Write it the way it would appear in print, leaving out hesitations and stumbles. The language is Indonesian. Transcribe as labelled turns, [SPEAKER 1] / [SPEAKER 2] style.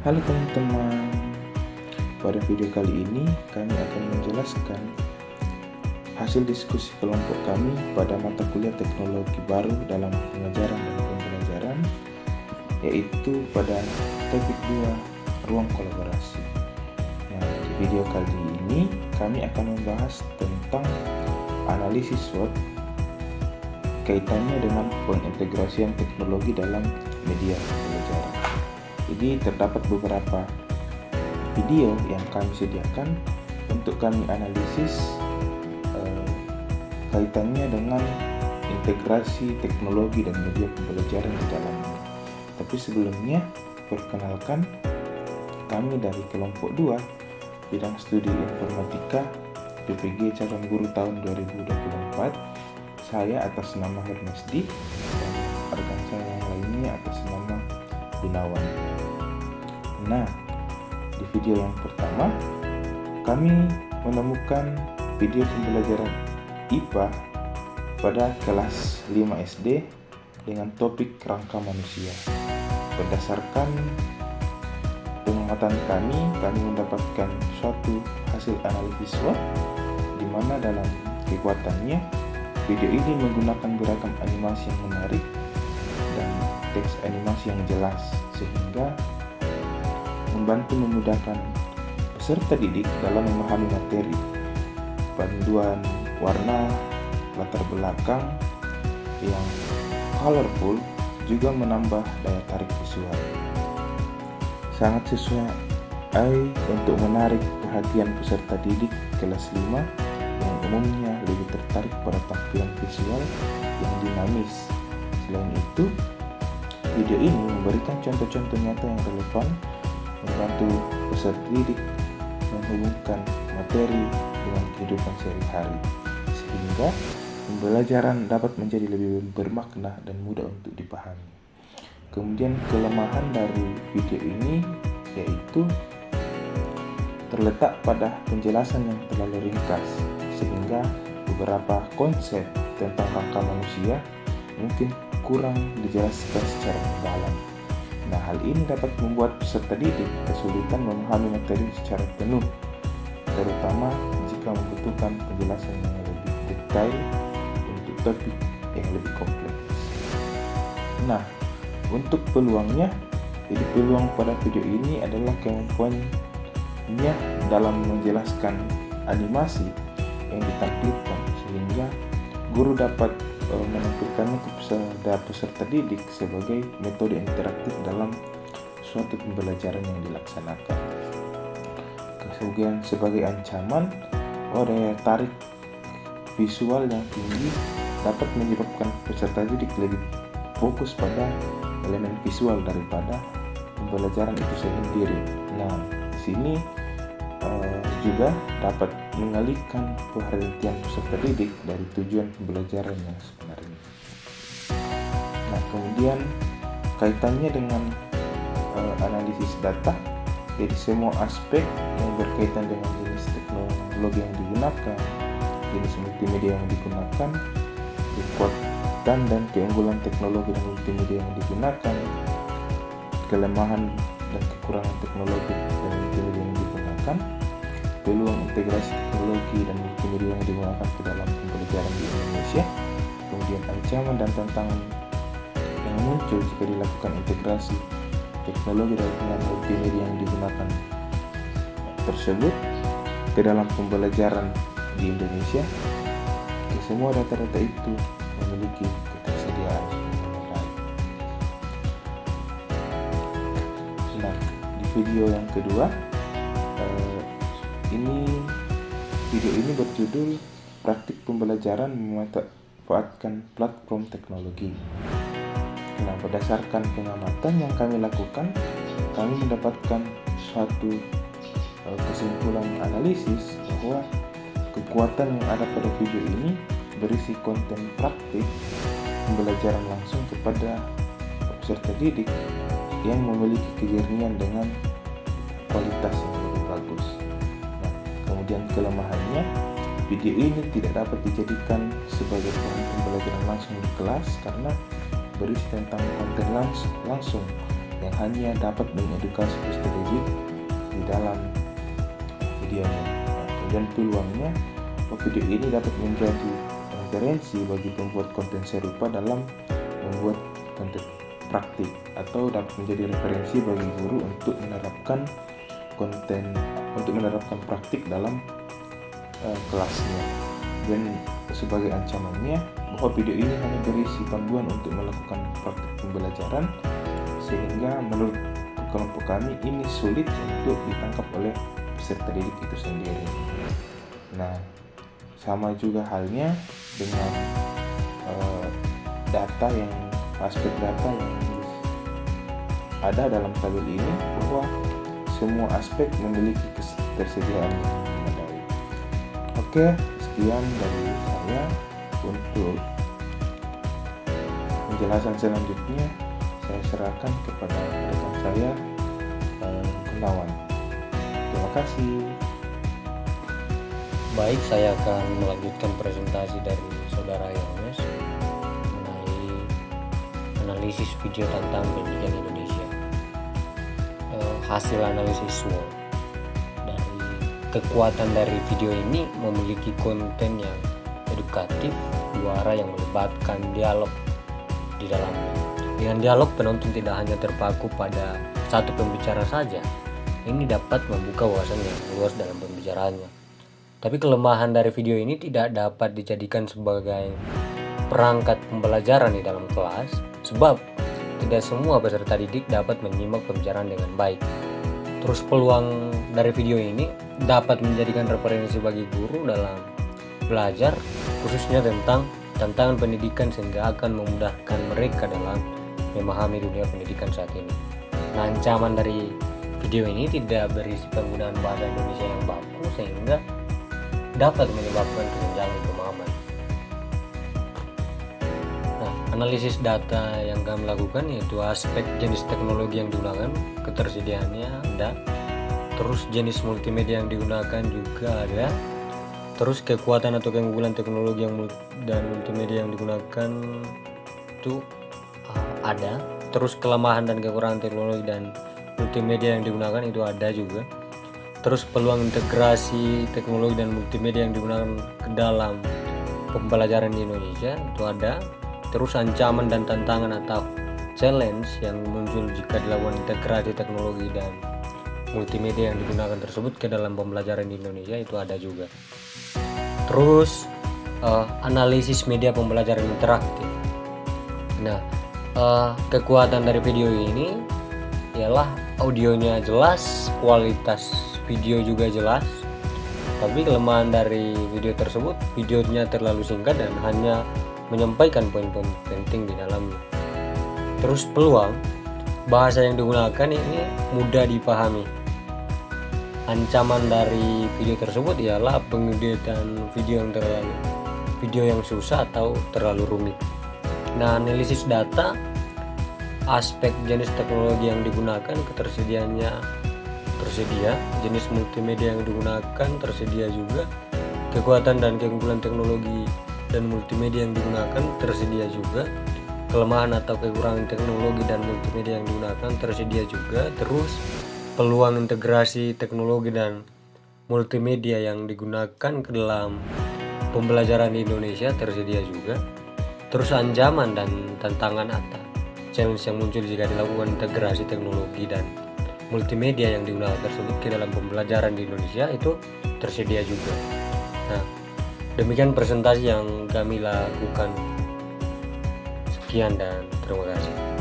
[SPEAKER 1] Halo teman-teman, pada video kali ini kami akan menjelaskan hasil diskusi kelompok kami pada mata kuliah teknologi baru dalam pengajaran dan pembelajaran, yaitu pada topik 2, ruang kolaborasi. Nah, di video kali ini kami akan membahas tentang analisis SWOT kaitannya dengan pengintegrasian teknologi dalam media pembelajaran. Jadi terdapat beberapa video yang kami sediakan untuk kami analisis kaitannya dengan integrasi teknologi dan media pembelajaran di dalamnya. Tapi sebelumnya, perkenalkan, kami dari kelompok 2 bidang studi informatika PPG calon guru tahun 2024. Saya atas nama Hermesdi dan rekan saya yang lainnya atas nama Gunawan. Nah, di video yang pertama kami menemukan video pembelajaran IPA pada kelas 5 SD dengan topik rangka manusia. Berdasarkan pengamatan kami mendapatkan suatu hasil analisis SWOT di mana dalam kekuatannya video ini menggunakan beragam animasi yang menarik dan teks animasi yang jelas sehingga membantu memudahkan peserta didik dalam memahami materi. Panduan warna latar belakang yang colorful juga menambah daya tarik visual. Sangat sesuai untuk menarik perhatian peserta didik kelas 5 yang umumnya lebih tertarik pada tampilan visual yang dinamis. Selain itu, video ini memberikan contoh-contoh nyata yang relevan, membantu peserta didik menghubungkan materi dengan kehidupan sehari-hari, sehingga pembelajaran dapat menjadi lebih bermakna dan mudah untuk dipahami. Kemudian kelemahan dari video ini yaitu terletak pada penjelasan yang terlalu ringkas, sehingga beberapa konsep tentang rangka manusia mungkin kurang dijelaskan secara mendalam. Nah, hal ini dapat membuat peserta didik kesulitan memahami materi secara penuh, terutama jika membutuhkan penjelasan yang lebih detail untuk topik yang lebih kompleks. Nah, untuk peluangnya, jadi peluang pada video ini adalah kemampuannya dalam menjelaskan animasi yang ditampilkan sehingga guru dapat menampilkannya kepada peserta didik sebagai metode interaktif dalam suatu pembelajaran yang dilaksanakan. Kemudian sebagai ancaman, daya tarik visual yang tinggi dapat menyebabkan peserta didik lebih fokus pada elemen visual daripada pembelajaran itu sendiri. Nah, di sini juga dapat mengalihkan perhatian peserta didik dari tujuan pembelajaran yang sebenarnya. Nah, kemudian kaitannya dengan analisis data, jadi semua aspek yang berkaitan dengan jenis teknologi yang digunakan, jenis multimedia yang digunakan, kekuatan dan keunggulan teknologi dan multimedia yang digunakan, kelemahan dan kekurangan teknologi dan multimedia yang digunakan, peluang integrasi teknologi dan multimedia yang digunakan ke dalam pembelajaran di Indonesia, kemudian ancaman dan tantangan yang muncul jika dilakukan integrasi teknologi dan multimedia yang digunakan tersebut ke dalam pembelajaran di Indonesia. Semua data-data itu memiliki ketersediaan yang baik. Nah, di video yang kedua, video ini berjudul Praktik Pembelajaran Memanfaatkan Platform Teknologi. Nah, berdasarkan pengamatan yang kami lakukan, kami mendapatkan suatu kesimpulan analisis bahwa kekuatan yang ada pada video ini berisi konten praktik pembelajaran langsung kepada peserta didik yang memiliki kejernihan dengan kualitas yang lebih bagus. Nah, kemudian kelemahannya, video ini tidak dapat dijadikan sebagai bahan pembelajaran langsung di kelas karena berisi tentang konten langsung yang hanya dapat mengedukasi peserta sulit di dalam videonya. Nah, kemudian peluangnya, video ini dapat menjadi referensi bagi pembuat konten serupa dalam membuat konten praktik, atau dapat menjadi referensi bagi guru untuk menerapkan praktik dalam kelasnya. Dan sebagai ancamannya, bahwa video ini hanya berisi panduan untuk melakukan praktik pembelajaran, sehingga menurut kelompok kami ini sulit untuk ditangkap oleh peserta didik itu sendiri. Nah, sama juga halnya dengan aspek data yang ada dalam tabel ini, bahwa semua aspek memiliki ketersediaan yang memadai. Oke, sekian dari saya. Untuk penjelasan selanjutnya saya serahkan kepada rekan saya, Gunawan. Terima kasih.
[SPEAKER 2] Baik, saya akan melanjutkan presentasi dari Saudara Yohanes mengenai analisis video tentang pendidikan Indonesia. Hasil analisis SWOT dari kekuatan dari video ini memiliki konten yang edukatif, juara yang melibatkan dialog di dalamnya. Dengan dialog, penonton tidak hanya terpaku pada satu pembicara saja. Ini dapat membuka wawasan yang luas dalam pembicaraannya. Tapi kelemahan dari video ini tidak dapat dijadikan sebagai perangkat pembelajaran di dalam kelas, sebab tidak semua peserta didik dapat menyimak pembicaraan dengan baik. Terus peluang dari video ini dapat menjadikan referensi bagi guru dalam belajar, khususnya tentang tantangan pendidikan, sehingga akan memudahkan mereka dalam memahami dunia pendidikan saat ini. Nah, ancaman dari video ini tidak berisi penggunaan bahasa Indonesia yang baku, sehingga dapat menyebabkan kesenjangan pemahaman. Nah, analisis data yang kami lakukan yaitu aspek jenis teknologi yang digunakan, ketersediaannya ada, terus jenis multimedia yang digunakan juga ada, terus kekuatan atau keunggulan teknologi dan multimedia yang digunakan itu ada, terus kelemahan dan kekurangan teknologi dan multimedia yang digunakan itu ada juga, terus peluang integrasi teknologi dan multimedia yang digunakan ke dalam pembelajaran di Indonesia itu ada, terus ancaman dan tantangan atau challenge yang muncul jika dilakukan integrasi teknologi dan multimedia yang digunakan tersebut ke dalam pembelajaran di Indonesia itu ada juga. Terus analisis media pembelajaran interaktif. Nah, kekuatan dari video ini ialah audionya jelas, kualitas video juga jelas. Tapi kelemahan dari video tersebut, videonya terlalu singkat dan hanya menyampaikan poin-poin penting di dalamnya. Terus peluang, bahasa yang digunakan ini mudah dipahami. Ancaman dari video tersebut ialah pengeditan video yang susah atau terlalu rumit. Nah, analisis data, aspek jenis teknologi yang digunakan, ketersediaannya tersedia, jenis multimedia yang digunakan tersedia juga, kekuatan dan keunggulan teknologi dan multimedia yang digunakan tersedia juga, kelemahan atau kekurangan teknologi dan multimedia yang digunakan tersedia juga, terus peluang integrasi teknologi dan multimedia yang digunakan ke dalam pembelajaran di Indonesia tersedia juga, terus ancaman dan tantangan atau challenge yang muncul jika dilakukan integrasi teknologi dan multimedia yang digunakan tersebut ke dalam pembelajaran di Indonesia itu tersedia juga. Nah, demikian presentasi yang kami lakukan. Sekian dan terima kasih.